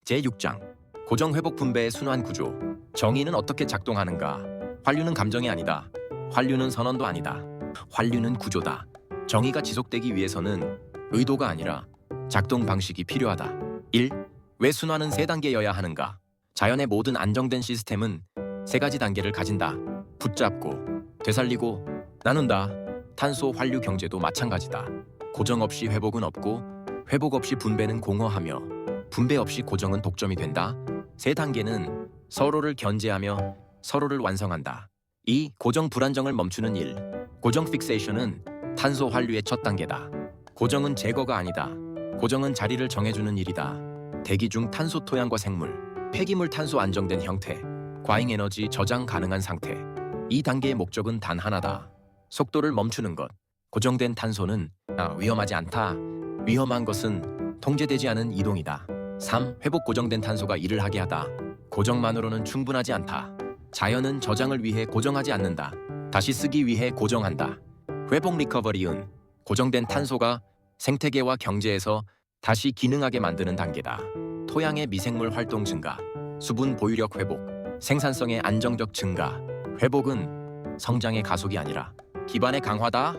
제6장 고정회복 분배의 순환 구조. 정의는 어떻게 작동하는가? 환류는 감정이 아니다. 환류는 선언도 아니다. 환류는 구조다. 정의가 지속되기 위해서는 의도가 아니라 작동 방식이 필요하다. 1. 왜 순환은 3단계여야 하는가? 자연의 모든 안정된 시스템은 3가지 단계를 가진다. 붙잡고, 되살리고, 나눈다. 탄소 환류 경제도 마찬가지다. 고정 없이 회복은 없고, 회복 없이 분배는 공허하며, 분배 없이 고정은 독점이 된다. 3단계는 서로를 견제하며 서로를 완성한다. 2. 고정 불안정을 멈추는 일. 고정 픽세이션은 탄소 환류의 첫 단계다. 고정은 제거가 아니다. 고정은 자리를 정해주는 일이다. 대기 중 탄소 토양과 생물, 폐기물 탄소 안정된 형태, 과잉 에너지 저장 가능한 상태. 이 단계의 목적은 단 하나다. 속도를 멈추는 것. 고정된 탄소는 위험하지 않다. 위험한 것은 통제되지 않은 이동이다. 3. 회복 고정된 탄소가 일을 하게 하다. 고정만으로는 충분하지 않다. 자연은 저장을 위해 고정하지 않는다. 다시 쓰기 위해 고정한다. 회복 리커버리은 고정된 탄소가 생태계와 경제에서 다시 기능하게 만드는 단계다. 토양의 미생물 활동 증가, 수분 보유력 회복, 생산성의 안정적 증가. 회복은 성장의 가속이 아니라 기반의 강화다.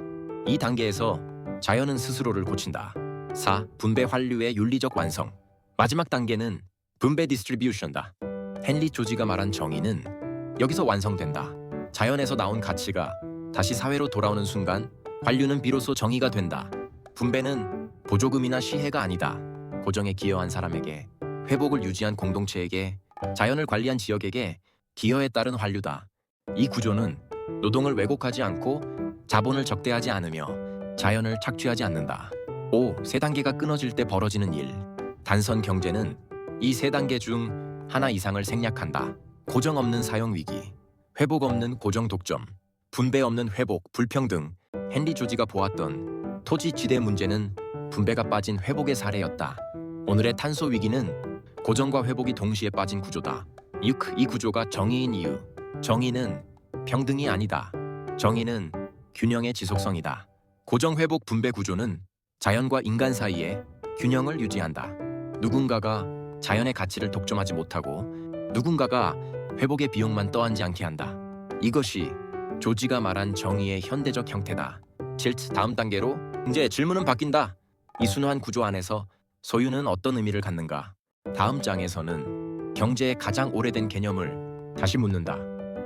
이 단계에서 자연은 스스로를 고친다. 4. 분배 환류의 윤리적 완성. 마지막 단계는 분배 디스트리뷰션다. 헨리 조지가 말한 정의는 여기서 완성된다. 자연에서 나온 가치가 다시 사회로 돌아오는 순간 환류는 비로소 정의가 된다. 분배는 보조금이나 시혜가 아니다. 고정에 기여한 사람에게, 회복을 유지한 공동체에게, 자연을 관리한 지역에게 기여에 따른 환류다. 이 구조는 노동을 왜곡하지 않고 자본을 적대하지 않으며 자연을 착취하지 않는다. 5. 3단계가 끊어질 때 벌어지는 일. 단선 경제는 이 3단계 중 하나 이상을 생략한다. 고정 없는 사용 위기, 회복 없는 고정 독점, 분배 없는 회복 불평등. 헨리 조지가 보았던 토지 지대 문제는 분배가 빠진 회복의 사례였다. 오늘의 탄소 위기는 고정과 회복이 동시에 빠진 구조다. 6. 이 구조가 정의인 이유. 정의는 평등이 아니다. 정의는 균형의 지속성이다. 고정 회복 분배 구조는 자연과 인간 사이에 균형을 유지한다. 누군가가 자연의 가치를 독점하지 못하고 누군가가 회복의 비용만 떠안지 않게 한다. 이것이 조지가 말한 정의의 현대적 형태다. 7. 다음 단계로 이제 질문은 바뀐다. 이 순환 구조 안에서 소유는 어떤 의미를 갖는가? 다음 장에서는 경제의 가장 오래된 개념을 다시 묻는다.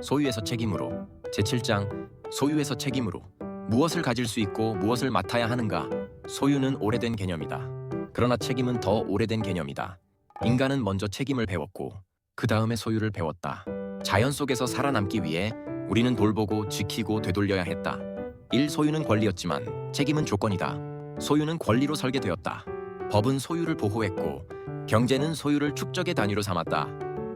소유에서 책임으로. 제7장 소유에서 책임으로. 무엇을 가질 수 있고 무엇을 맡아야 하는가? 소유는 오래된 개념이다. 그러나 책임은 더 오래된 개념이다. 인간은 먼저 책임을 배웠고 그 다음에 소유를 배웠다. 자연 속에서 살아남기 위해 우리는 돌보고 지키고 되돌려야 했다. 1. 소유는 권리였지만 책임은 조건이다. 소유는 권리로 설계되었다. 법은 소유를 보호했고 경제는 소유를 축적의 단위로 삼았다.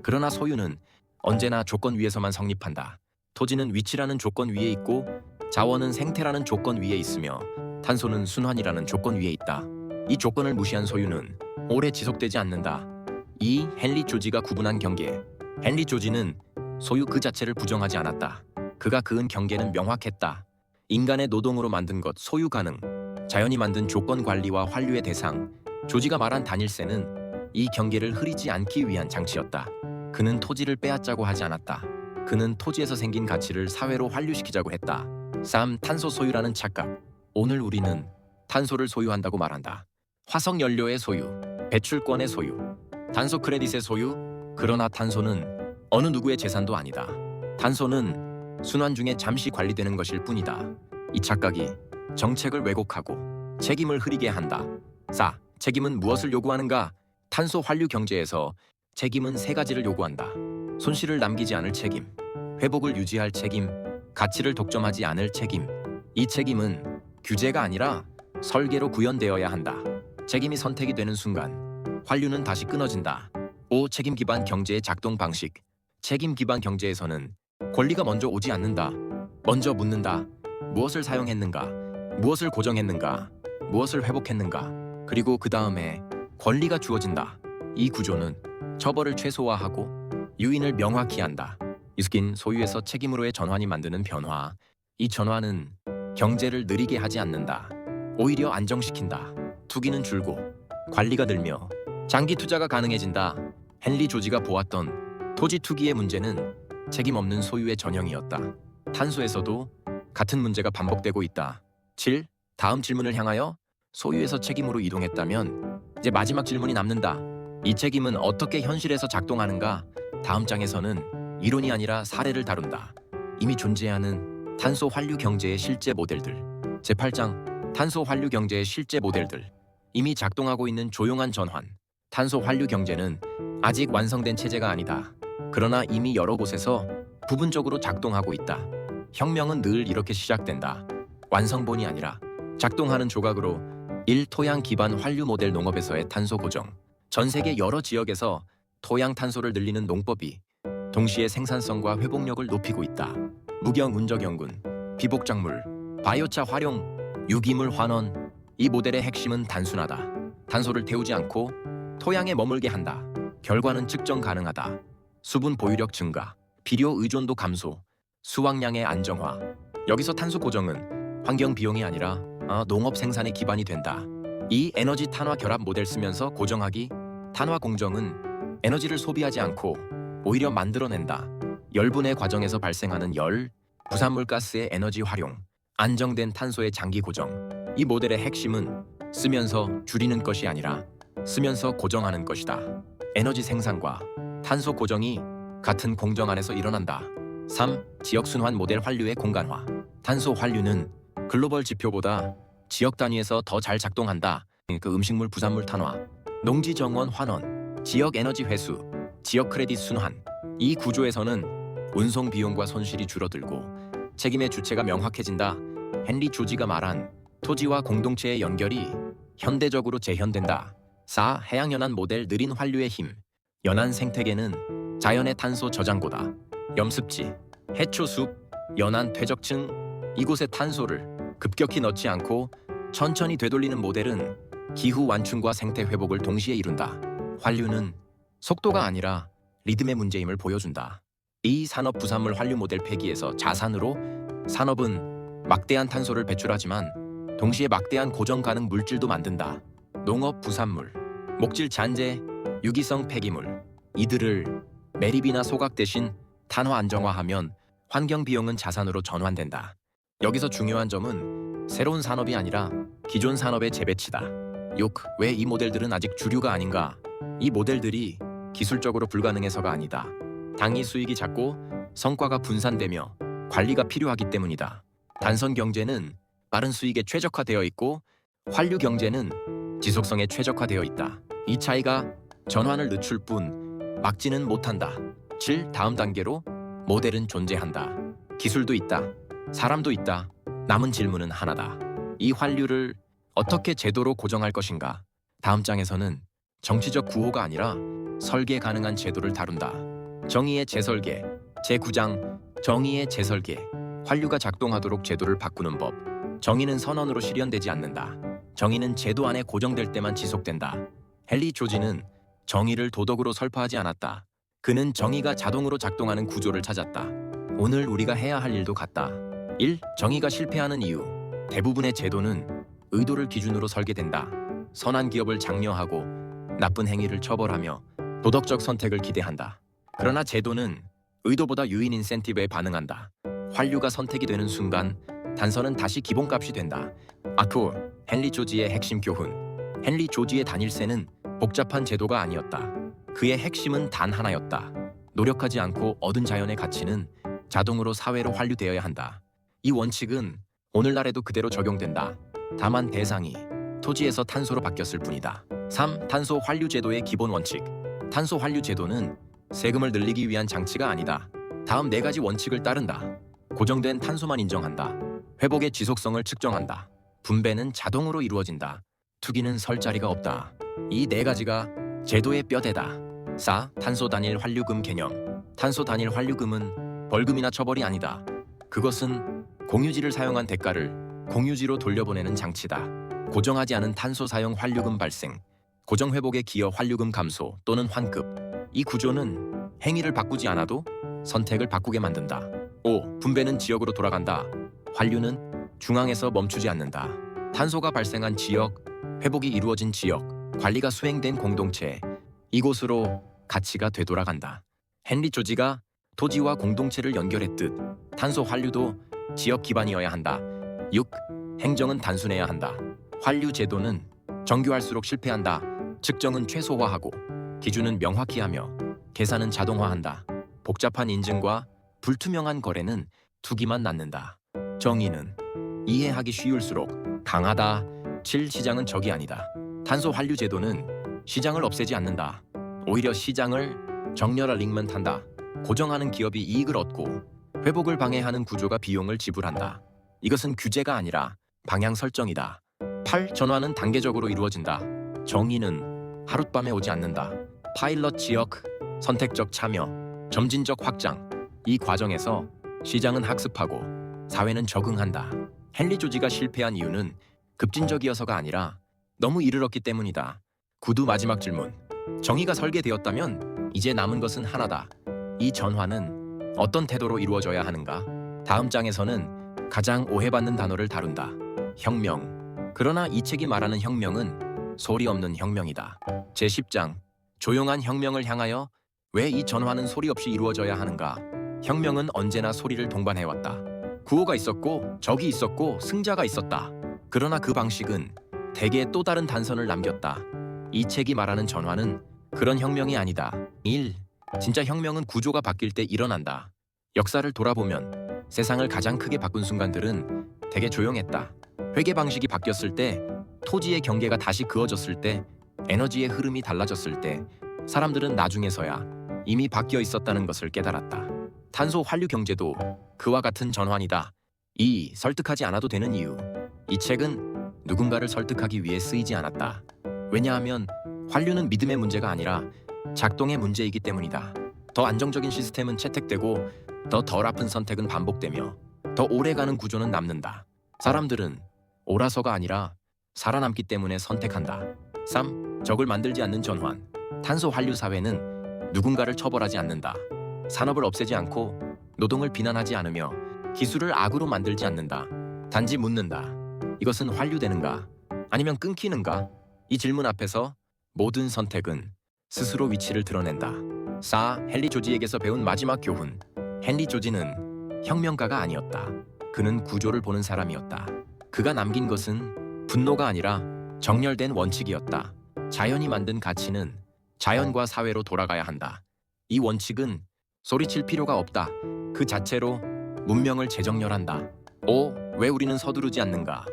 그러나 소유는 언제나 조건 위에서만 성립한다. 토지는 위치라는 조건 위에 있고 자원은 생태라는 조건 위에 있으며 탄소는 순환이라는 조건 위에 있다. 이 조건을 무시한 소유는 오래 지속되지 않는다. 2. 헨리 조지가 구분한 경계. 헨리 조지는 소유 그 자체를 부정하지 않았다. 그가 그은 경계는 명확했다. 인간의 노동으로 만든 것 소유 가능, 자연이 만든 조건 관리와 환류의 대상. 조지가 말한 단일세는 이 경계를 흐리지 않기 위한 장치였다. 그는 토지를 빼앗자고 하지 않았다. 그는 토지에서 생긴 가치를 사회로 환류시키자고 했다. 3. 탄소 소유라는 착각. 오늘 우리는 탄소를 소유한다고 말한다. 화석 연료의 소유, 배출권의 소유, 탄소 크레딧의 소유. 그러나 탄소는 어느 누구의 재산도 아니다. 탄소는 순환 중에 잠시 관리되는 것일 뿐이다. 이 착각이 정책을 왜곡하고 책임을 흐리게 한다. 4. 책임은 무엇을 요구하는가? 탄소 환류 경제에서 책임은 3가지를 요구한다. 손실을 남기지 않을 책임, 회복을 유지할 책임, 가치를 독점하지 않을 책임. 이 책임은 규제가 아니라 설계로 구현되어야 한다. 책임이 선택이 되는 순간 환류는 다시 끊어진다. 5. 책임 기반 경제의 작동 방식. 책임 기반 경제에서는 권리가 먼저 오지 않는다. 먼저 묻는다. 무엇을 사용했는가? 무엇을 고정했는가? 무엇을 회복했는가? 그리고 그 다음에 권리가 주어진다. 이 구조는 처벌을 최소화하고 유인을 명확히 한다. 이스킨 소유에서 책임으로의 전환이 만드는 변화. 이 전환은 경제를 느리게 하지 않는다. 오히려 안정시킨다. 투기는 줄고 관리가 늘며 장기 투자가 가능해진다. 헨리 조지가 보았던 토지 투기의 문제는 책임 없는 소유의 전형이었다. 탄소에서도 같은 문제가 반복되고 있다. 7. 다음 질문을 향하여 소유에서 책임으로 이동했다면 이제 마지막 질문이 남는다. 이 책임은 어떻게 현실에서 작동하는가? 다음 장에서는 이론이 아니라 사례를 다룬다. 이미 존재하는 탄소 환류 경제의 실제 모델들. 제8장 탄소 환류 경제의 실제 모델들. 이미 작동하고 있는 조용한 전환. 탄소 환류 경제는 아직 완성된 체제가 아니다. 그러나 이미 여러 곳에서 부분적으로 작동하고 있다. 혁명은 늘 이렇게 시작된다. 완성본이 아니라 작동하는 조각으로 1. 토양 기반 환류 모델 농업에서의 탄소 고정. 전 세계 여러 지역에서 토양 탄소를 늘리는 농법이 동시에 생산성과 회복력을 높이고 있다. 무경 운적연군, 비복작물, 바이오차 활용, 유기물 환원. 이 모델의 핵심은 단순하다. 탄소를 태우지 않고 토양에 머물게 한다. 결과는 측정 가능하다. 수분 보유력 증가, 비료 의존도 감소, 수확량의 안정화. 여기서 탄소 고정은 환경 비용이 아니라 농업 생산의 기반이 된다. 이 에너지 탄화 결합 모델 쓰면서 고정하기. 탄화 공정은 에너지를 소비하지 않고 오히려 만들어낸다. 열분해 과정에서 발생하는 열, 부산물 가스의 에너지 활용, 안정된 탄소의 장기 고정. 이 모델의 핵심은 쓰면서 줄이는 것이 아니라 쓰면서 고정하는 것이다. 에너지 생산과 탄소 고정이 같은 공정 안에서 일어난다. 3. 지역 순환 모델 환류의 공간화. 탄소 환류는 글로벌 지표보다 지역 단위에서 더 잘 작동한다. 음식물 부산물 탄화, 농지 정원 환원, 지역 에너지 회수, 지역 크레딧 순환. 이 구조에서는 운송 비용과 손실이 줄어들고 책임의 주체가 명확해진다. 헨리 조지가 말한 토지와 공동체의 연결이 현대적으로 재현된다. 4. 해양연안 모델 느린 환류의 힘. 연안 생태계는 자연의 탄소 저장고다. 염습지, 해초숲, 연안 퇴적층. 이곳에 탄소를 급격히 넣지 않고 천천히 되돌리는 모델은 기후 완충과 생태 회복을 동시에 이룬다. 환류는 속도가 아니라 리듬의 문제임을 보여준다. 이 산업 부산물 환류 모델 폐기에서 자산으로 산업은 막대한 탄소를 배출하지만 동시에 막대한 고정 가능 물질도 만든다. 농업 부산물, 목질 잔재, 유기성 폐기물. 이들을 매립이나 소각 대신 탄화 안정화하면 환경 비용은 자산으로 전환된다. 여기서 중요한 점은 새로운 산업이 아니라 기존 산업의 재배치다. 6. 왜 이 모델들은 아직 주류가 아닌가? 이 모델들이 기술적으로 불가능해서가 아니다. 당이 수익이 작고 성과가 분산되며 관리가 필요하기 때문이다. 단선 경제는 빠른 수익에 최적화되어 있고 환류 경제는 지속성에 최적화되어 있다. 이 차이가 전환을 늦출 뿐 막지는 못한다. 7. 다음 단계로 모델은 존재한다. 기술도 있다. 사람도 있다. 남은 질문은 하나다. 이 환류를 어떻게 제도로 고정할 것인가? 다음 장에서는 정치적 구호가 아니라 설계 가능한 제도를 다룬다. 정의의 재설계. 제9장 정의의 재설계. 환류가 작동하도록 제도를 바꾸는 법. 정의는 선언으로 실현되지 않는다. 정의는 제도 안에 고정될 때만 지속된다. 헨리 조지는 정의를 도덕으로 설파하지 않았다. 그는 정의가 자동으로 작동하는 구조를 찾았다. 오늘 우리가 해야 할 일도 같다. 1. 정의가 실패하는 이유. 대부분의 제도는 의도를 기준으로 설계된다. 선한 기업을 장려하고 나쁜 행위를 처벌하며 도덕적 선택을 기대한다. 그러나 제도는 의도보다 유인 인센티브에 반응한다. 환류가 선택이 되는 순간 단서는 다시 기본값이 된다. 아쿠, 헨리 조지의 핵심 교훈. 헨리 조지의 단일세는 복잡한 제도가 아니었다. 그의 핵심은 단 하나였다. 노력하지 않고 얻은 자연의 가치는 자동으로 사회로 환류되어야 한다. 이 원칙은 오늘날에도 그대로 적용된다. 다만 대상이 토지에서 탄소로 바뀌었을 뿐이다. 3. 탄소 환류 제도의 기본 원칙. 탄소 환류 제도는 세금을 늘리기 위한 장치가 아니다. 다음 4가지 원칙을 따른다. 고정된 탄소만 인정한다. 회복의 지속성을 측정한다. 분배는 자동으로 이루어진다. 투기는 설 자리가 없다. 이 4가지가 제도의 뼈대다. 4. 탄소 단일 환류금 개념. 탄소 단일 환류금은 벌금이나 처벌이 아니다. 그것은 공유지를 사용한 대가를 공유지로 돌려보내는 장치다. 고정하지 않은 탄소 사용 환류금 발생, 고정 회복의 기여 환류금 감소 또는 환급. 이 구조는 행위를 바꾸지 않아도 선택을 바꾸게 만든다. 5. 분배는 지역으로 돌아간다. 환류는 중앙에서 멈추지 않는다. 탄소가 발생한 지역, 회복이 이루어진 지역, 관리가 수행된 공동체, 이곳으로 가치가 되돌아간다. 헨리 조지가 토지와 공동체를 연결했듯 탄소 환류도 지역 기반이어야 한다. 6. 행정은 단순해야 한다. 환류 제도는 정교할수록 실패한다. 측정은 최소화하고 기준은 명확히 하며 계산은 자동화한다. 복잡한 인증과 불투명한 거래는 투기만 낳는다. 정의는 이해하기 쉬울수록 강하다. 7. 시장은 적이 아니다. 탄소 환류 제도는 시장을 없애지 않는다. 오히려 시장을 정렬하링먼한다. 고정하는 기업이 이익을 얻고 회복을 방해하는 구조가 비용을 지불한다. 이것은 규제가 아니라 방향 설정이다. 8. 전환은 단계적으로 이루어진다. 정의는 하룻밤에 오지 않는다. 파일럿 지역, 선택적 참여, 점진적 확장. 이 과정에서 시장은 학습하고 사회는 적응한다. 헨리 조지가 실패한 이유는 급진적이어서가 아니라 너무 이르렀기 때문이다. 구두 마지막 질문. 정의가 설계되었다면 이제 남은 것은 하나다. 이 전환은 어떤 태도로 이루어져야 하는가? 다음 장에서는 가장 오해받는 단어를 다룬다. 혁명. 그러나 이 책이 말하는 혁명은 소리 없는 혁명이다. 제10장. 조용한 혁명을 향하여 왜 이 전환은 소리 없이 이루어져야 하는가? 혁명은 언제나 소리를 동반해왔다. 구호가 있었고 적이 있었고 승자가 있었다. 그러나 그 방식은 대개 또 다른 단선을 남겼다. 이 책이 말하는 전환은 그런 혁명이 아니다. 1. 진짜 혁명은 구조가 바뀔 때 일어난다. 역사를 돌아보면 세상을 가장 크게 바꾼 순간들은 되게 조용했다. 회계 방식이 바뀌었을 때, 토지의 경계가 다시 그어졌을 때, 에너지의 흐름이 달라졌을 때 사람들은 나중에서야 이미 바뀌어 있었다는 것을 깨달았다. 탄소 환류 경제도 그와 같은 전환이다. 2. 설득하지 않아도 되는 이유. 이 책은 누군가를 설득하기 위해 쓰이지 않았다. 왜냐하면 환류는 믿음의 문제가 아니라 작동의 문제이기 때문이다. 더 안정적인 시스템은 채택되고 더 덜 아픈 선택은 반복되며 더 오래가는 구조는 남는다. 사람들은 옳아서가 아니라 살아남기 때문에 선택한다. 3. 적을 만들지 않는 전환. 탄소 환류 사회는 누군가를 처벌하지 않는다. 산업을 없애지 않고 노동을 비난하지 않으며 기술을 악으로 만들지 않는다. 단지 묻는다. 이것은 환류되는가? 아니면 끊기는가? 이 질문 앞에서 모든 선택은 스스로 위치를 드러낸다. 4. 헨리 조지에게서 배운 마지막 교훈. 헨리 조지는 혁명가가 아니었다. 그는 구조를 보는 사람이었다. 그가 남긴 것은 분노가 아니라 정렬된 원칙이었다. 자연이 만든 가치는 자연과 사회로 돌아가야 한다. 이 원칙은 소리칠 필요가 없다. 그 자체로 문명을 재정렬한다. 5. 왜 우리는 서두르지 않는가?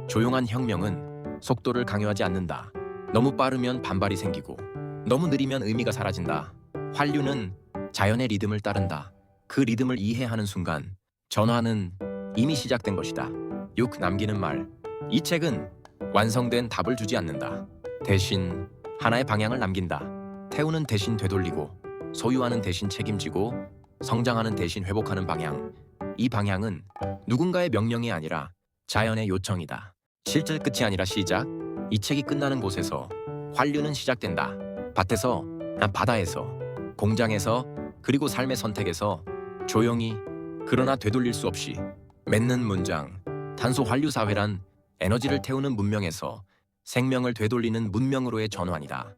조용한 혁명은 속도를 강요하지 않는다. 너무 빠르면 반발이 생기고 너무 느리면 의미가 사라진다. 환류는 자연의 리듬을 따른다. 그 리듬을 이해하는 순간 전환은 이미 시작된 것이다. 6. 남기는 말. 이 책은 완성된 답을 주지 않는다. 대신 하나의 방향을 남긴다. 태우는 대신 되돌리고 소유하는 대신 책임지고 성장하는 대신 회복하는 방향. 이 방향은 누군가의 명령이 아니라 자연의 요청이다. 실제 끝이 아니라 시작. 이 책이 끝나는 곳에서 환류는 시작된다. 밭에서, 바다에서, 공장에서, 그리고 삶의 선택에서 조용히 그러나 되돌릴 수 없이. 맺는 문장. 탄소 환류 사회란 에너지를 태우는 문명에서 생명을 되돌리는 문명으로의 전환이다.